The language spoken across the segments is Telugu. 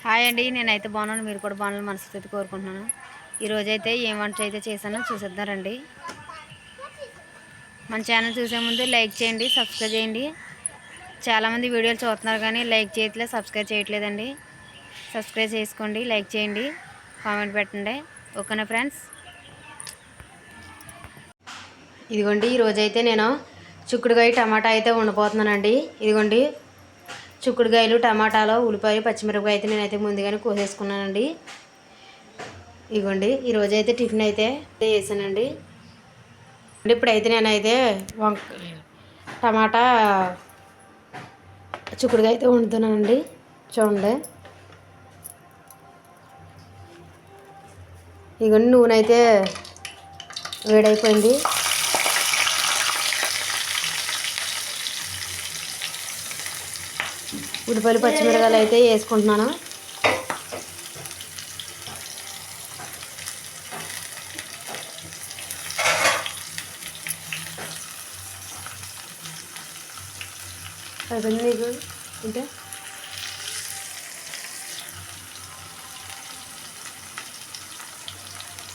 హాయ్ అండి, నేనైతే బాగున్నాను. మీరు కూడా బాగున్నాను మనస్ఫూర్తి కోరుకుంటున్నాను. ఈరోజైతే ఏం వంట అయితే చేశానో చూసేద్దాం రండి. మన ఛానల్ చూసే ముందు లైక్ చేయండి, సబ్స్క్రైబ్ చేయండి. చాలామంది వీడియోలు చూస్తున్నారు కానీ లైక్ చేయట్లేదు, సబ్స్క్రైబ్ చేయట్లేదండి. సబ్స్క్రైబ్ చేసుకోండి, లైక్ చేయండి, కామెంట్ పెట్టండి. ఓకేనా ఫ్రెండ్స్? ఇదిగోండి, ఈరోజైతే నేను చిక్కుడుకాయ టమాటా అయితే వండిపోతున్నానండి. ఇదిగోండి, చిక్కుడుకాయలు, టమాటాలు, ఉల్లిపాయ, పచ్చిమిరపకాయ అయితే నేనైతే ముందుగానే కోసేసుకున్నానండి. ఇదిగోండి, ఈరోజైతే టిఫిన్ అయితే చేసానండి. ఇప్పుడైతే నేనైతే టమాటా చిక్కుడుకాయ అయితే వండుతున్నానండి. చూడండి, ఇదిగోండి నూనె అయితే వేడైపోయింది. ఉల్లిపాయలు, పచ్చిమిరపకాయలు అయితే వేసుకుంటున్నాను. అయిపోయింది నీకు అంటే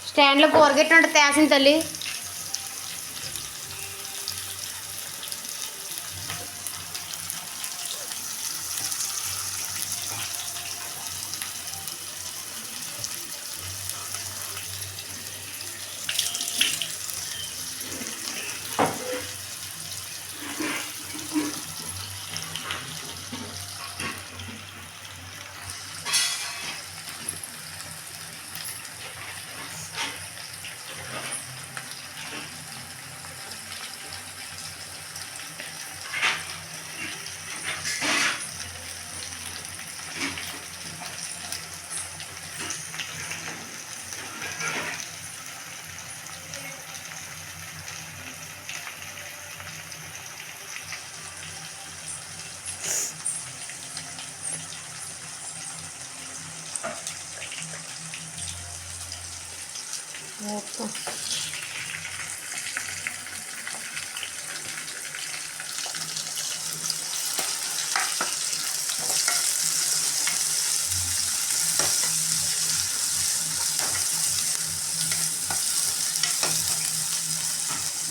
స్టాండ్లో కూరగెట్టు తేసింది తల్లి.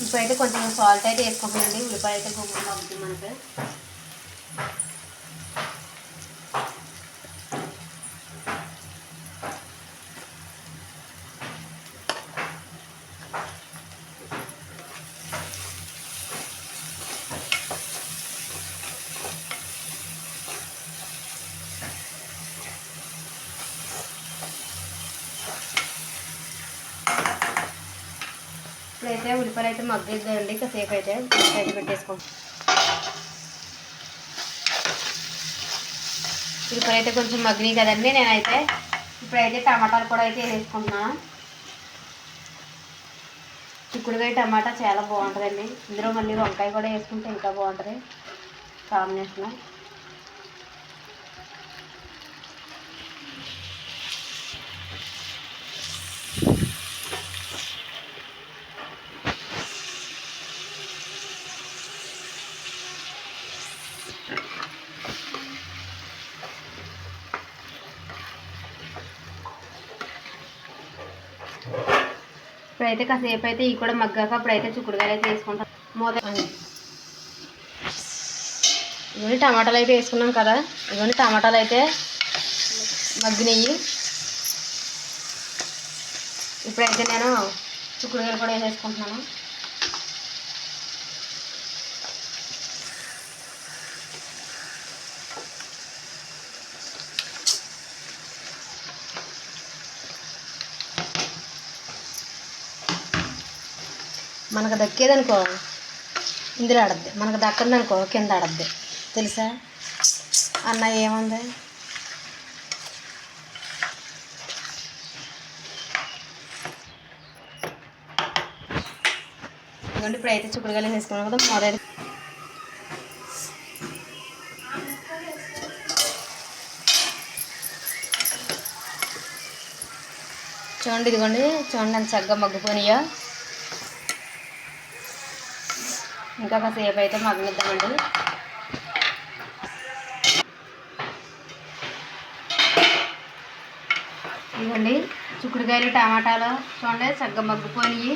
ఇప్పుడైతే కొంచెం సాల్ట్ అయితే వేసుకుంటానండి. ఉల్లిపాయ అయితే గుమ్మ మగ్గుతుంది మనకి. ఇప్పుడైతే ఉల్లిపాయలు అయితే మగ్గిద్దామండి. కాసేపు అయితే పెట్టేసుకుంటాం. ఉల్లిపాయలు అయితే కొంచెం మగ్గినాయి కదండి. నేనైతే ఇప్పుడైతే టమాటాలు కూడా అయితే వేసుకుంటున్నాను. చిక్కుడుకాయ టమాటా చాలా బాగుంటుందండి. ఇందులో మళ్ళీ వంకాయ కూడా వేసుకుంటే ఇంకా బాగుంటుంది కాంబినేషన్. ఇప్పుడైతే కాసేపు అయితే ఇవి కూడా మగ్గాక అప్పుడైతే చిక్కుడుకాయలు అయితే వేసుకుంటాం. ఇవన్నీ టమాటాలు అయితే వేసుకున్నాం కదా. ఇవన్నీ టమాటాలు అయితే మగ్గినవి. ఇప్పుడైతే నేను చిక్కుడుకాయలు కూడా వేసేసుకుంటున్నాను. మనకు దక్కేదనుకో ఇందులో ఆడద్ది, మనకు దక్కందనుకో కింద ఆడద్ది. తెలుసా అన్న ఏముంది? ఇదిగోండి, ఇప్పుడైతే చిక్కుడుకాయలు వేసుకున్నాం కదా. మొదటి చూడండి, ఇదిగోండి చూడండి ఎంత చక్కగా మగ్గిపోయినాయో. ఇంకా కాసేపు అయితే మగ్గనిద్దామండి. ఇదిగోండి చిక్కుడుకాయలు టమాటాలు చూడండి చక్కగా మగ్గిపోయి.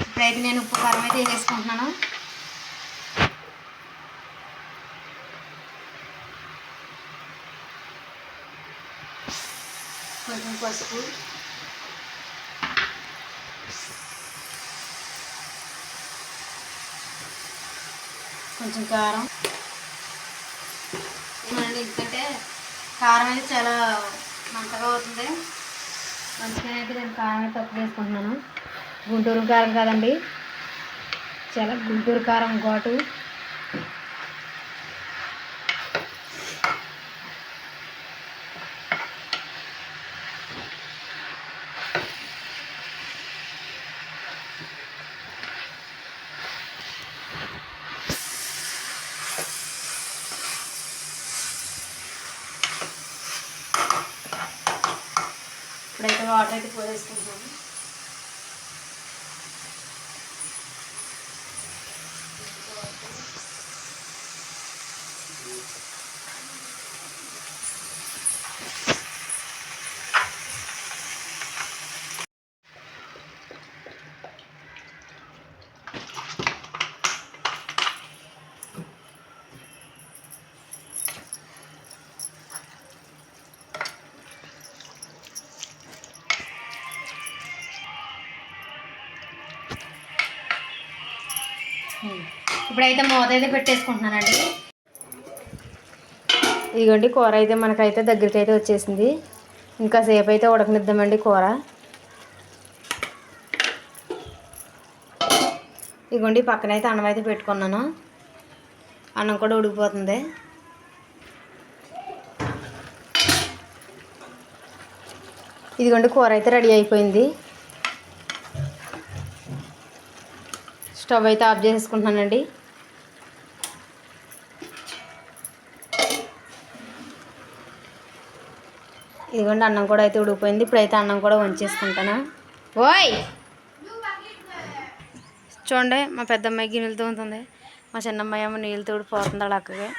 ఇప్పుడైతే నేను ఉప్పు కారం అయితే వేసేసుకుంటున్నాను. కొంచెం పసుపు, కొంచెం కారం. ఎందుకంటే కారం అయితే చాలా మంటగా అవుతుంది, అందుకని అయితే నేను కారం అయితే తక్కువ వేసుకుంటున్నాను. గుంటూరు కారం కాదండి, చాలా గుంటూరు కారం ఘాటు. ఇప్పుడైతే వాటర్ అయితే పోసేసుకుంటాము. ఇప్పుడైతే మూత అయితే పెట్టేసుకుంటున్నానండి. ఇదిగోండి కూర అయితే మనకైతే దగ్గరికి అయితే వచ్చేసింది. ఇంకా సేపు అయితే ఉడకనిద్దామండి కూర. ఇదిగోండి పక్కన అయితే అన్నం అయితే పెట్టుకున్నాను. అన్నం కూడా ఉడికిపోతుంది. ఇదిగోండి కూర అయితే రెడీ అయిపోయింది. స్టవ్ అయితే ఆఫ్ చేసేసుకుంటున్నానండి. ఇదిగోండి అన్నం కూడా అయితే ఉడికిపోయింది. ఇప్పుడైతే అన్నం కూడా వంచేసుకుంటాను. ఓయ్ చూడండి, మా పెద్దమ్మాయి గిన్నెలు తోముతుంది, మా చిన్నమ్మాయి ఏమో నీళ్ళు తోడిపోతుంది అలాగే.